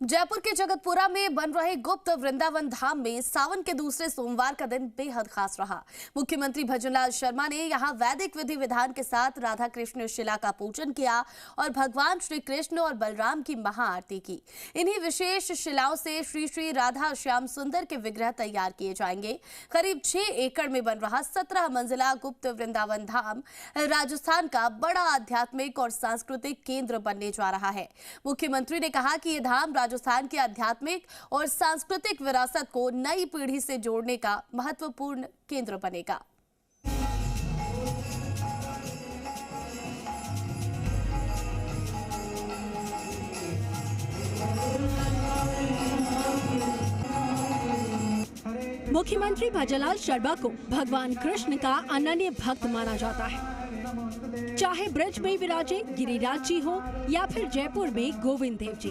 जयपुर के जगतपुरा में बन रहे गुप्त वृंदावन धाम में सावन के दूसरे सोमवार का दिन बेहद खास रहा। मुख्यमंत्री भजनलाल शर्मा ने यहां वैदिक विधि विधान के साथ राधा कृष्ण शिला का पूजन किया और भगवान श्री कृष्ण और बलराम की महाआरती की। इन्हीं विशेष शिलाओं से श्री श्री राधा श्याम सुंदर के विग्रह तैयार किए जाएंगे। करीब 6 एकड़ में बन रहा 17 मंजिला गुप्त वृंदावन धाम राजस्थान का बड़ा आध्यात्मिक और सांस्कृतिक केंद्र बनने जा रहा है। मुख्यमंत्री ने कहा कि यह धाम राजस्थान की आध्यात्मिक और सांस्कृतिक विरासत को नई पीढ़ी से जोड़ने का महत्वपूर्ण केंद्र बनेगा। मुख्यमंत्री भजनलाल शर्मा को भगवान कृष्ण का अनन्य भक्त माना जाता है। चाहे ब्रज में विराजे गिरिराज जी हो या फिर जयपुर में गोविंद देव जी,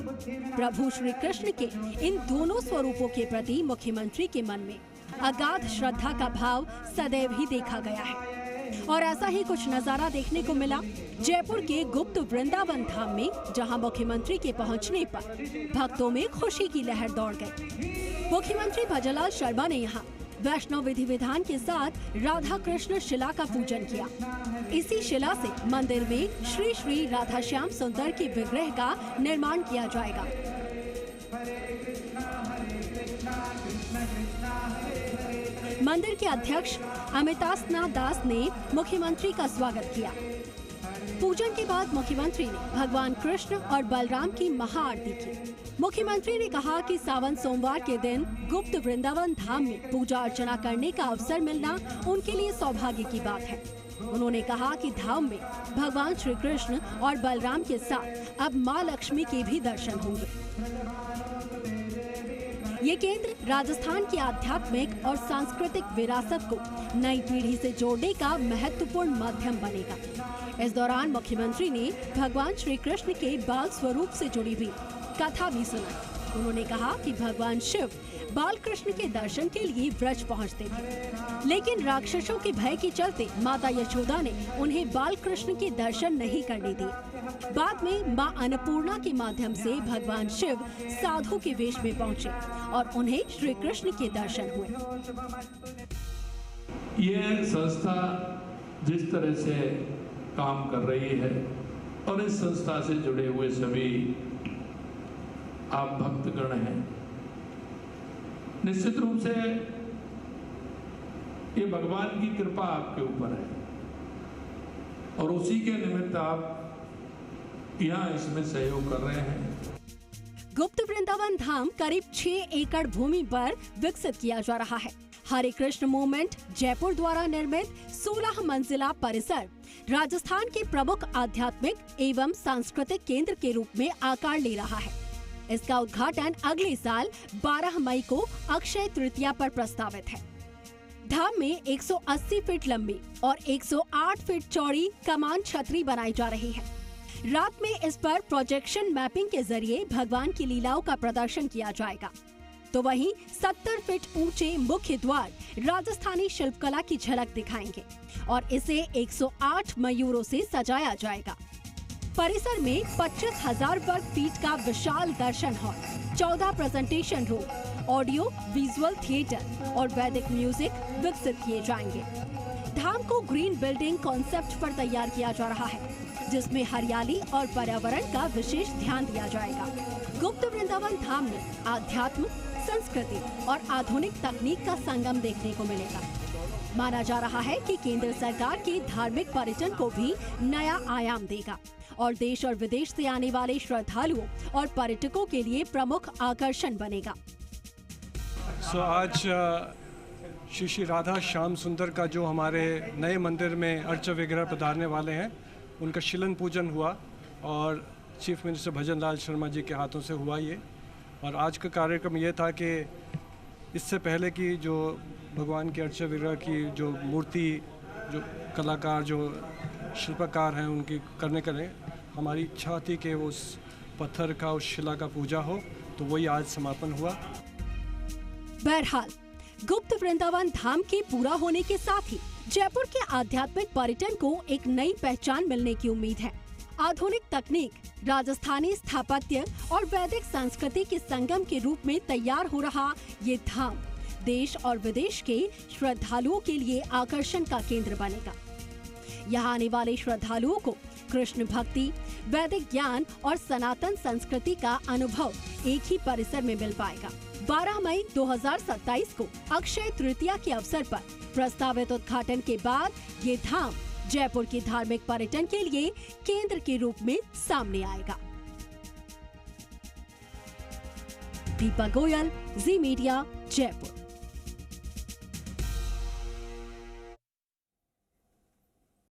प्रभु श्री कृष्ण के इन दोनों स्वरूपों के प्रति मुख्यमंत्री के मन में अगाध श्रद्धा का भाव सदैव ही देखा गया है। और ऐसा ही कुछ नजारा देखने को मिला जयपुर के गुप्त वृंदावन धाम में, जहां मुख्यमंत्री के पहुंचने पर भक्तों में खुशी की लहर दौड़ गई। मुख्यमंत्री भजनलाल शर्मा ने यहाँ वैष्णव विधि विधान के साथ राधा कृष्ण शिला का पूजन किया। इसी शिला से मंदिर में श्री श्री राधा श्याम सुंदर के विग्रह का निर्माण किया जाएगा। मंदिर के अध्यक्ष अमितासनाथ दास ने मुख्यमंत्री का स्वागत किया। पूजन के बाद मुख्यमंत्री ने भगवान कृष्ण और बलराम की महाआरती की। मुख्यमंत्री ने कहा कि सावन सोमवार के दिन गुप्त वृंदावन धाम में पूजा अर्चना करने का अवसर मिलना उनके लिए सौभाग्य की बात है। उन्होंने कहा कि धाम में भगवान श्री कृष्ण और बलराम के साथ अब मां लक्ष्मी के भी दर्शन होंगे। ये केंद्र राजस्थान की आध्यात्मिक और सांस्कृतिक विरासत को नई पीढ़ी से जोड़ने का महत्वपूर्ण माध्यम बनेगा। इस दौरान मुख्यमंत्री ने भगवान श्री कृष्ण के बाल स्वरूप से जुड़ी हुई कथा भी सुनाई। उन्होंने कहा कि भगवान शिव बाल कृष्ण के दर्शन के लिए ब्रज पहुंचते थे, लेकिन राक्षसों के भय के चलते माता यशोदा ने उन्हें बाल कृष्ण के दर्शन नहीं करने दिए। बाद में मां अन्नपूर्णा के माध्यम से भगवान शिव साधु के वेश में पहुंचे और उन्हें श्री कृष्ण के दर्शन हुए। ये संस्था जिस तरह से काम कर रही है और इस संस्था से जुड़े हुए सभी आप भक्तगण हैं, निश्चित रूप से ये भगवान की कृपा आपके ऊपर है और उसी के निमित्त आप यहाँ इसमें सहयोग कर रहे हैं। गुप्त वृंदावन धाम करीब 6 एकड़ भूमि पर विकसित किया जा रहा है। हरे कृष्ण मूवमेंट जयपुर द्वारा निर्मित 16 मंजिला परिसर राजस्थान के प्रमुख आध्यात्मिक एवं सांस्कृतिक केंद्र के रूप में आकार ले रहा है। इसका उद्घाटन अगले साल 12 मई को अक्षय तृतीया पर प्रस्तावित है। धाम में 180 फीट लंबी और 108 फीट चौड़ी कमान छतरी बनाई जा रही है। रात में इस पर प्रोजेक्शन मैपिंग के जरिए भगवान की लीलाओं का प्रदर्शन किया जाएगा। तो वहीं 70 फीट ऊंचे मुख्य द्वार राजस्थानी शिल्पकला की झलक दिखाएंगे और इसे 108 मयूरों से सजाया जाएगा। परिसर में 25,000 वर्ग फीट का विशाल दर्शन hall, 14 presentation room, audio visual theatre और वैदिक म्यूजिक विकसित किए जाएंगे। धाम को ग्रीन बिल्डिंग कॉन्सेप्ट पर तैयार किया जा रहा है, जिसमें हरियाली और पर्यावरण का विशेष ध्यान दिया जाएगा। गुप्त वृंदावन धाम में आध्यात्म, संस्कृति और आधुनिक तकनीक का संगम देखने को मिलेगा। माना जा रहा है कि केंद्र सरकार के धार्मिक पर्यटन को भी नया आयाम देगा और देश और विदेश से आने वाले श्रद्धालुओं और पर्यटकों के लिए प्रमुख आकर्षण बनेगा। आज श्री श्री राधा श्याम सुंदर का जो हमारे नए मंदिर में अर्च विग्रह पधारने वाले हैं, उनका शिलन पूजन हुआ और चीफ मिनिस्टर भजनलाल शर्मा जी के हाथों से हुआ ये। और आज का कार्यक्रम ये था कि इससे पहले की जो भगवान के अर्च विग्रह की जो मूर्ति, जो कलाकार, जो शिल्पकार हैं, उनकी करने हमारी इच्छा थी कि उस पत्थर का, उस शिला का पूजा हो, तो वही आज समापन हुआ। बहरहाल गुप्त वृंदावन धाम के पूरा होने के साथ ही जयपुर के आध्यात्मिक पर्यटन को एक नई पहचान मिलने की उम्मीद है आधुनिक तकनीक, राजस्थानी स्थापत्य और वैदिक संस्कृति के संगम के रूप में तैयार हो रहा ये धाम देश और विदेश के श्रद्धालुओं के लिए आकर्षण का केंद्र बनेगा। यहाँ आने वाले श्रद्धालुओं को कृष्ण भक्ति, वैदिक ज्ञान और सनातन संस्कृति का अनुभव एक ही परिसर में मिल पाएगा। 12 मई 2027 को अक्षय तृतीया के अवसर पर प्रस्तावित उद्घाटन के बाद ये धाम जयपुर के धार्मिक पर्यटन के लिए केंद्र के रूप में सामने आएगा। दीपक गोयल, जी मीडिया, जयपुर।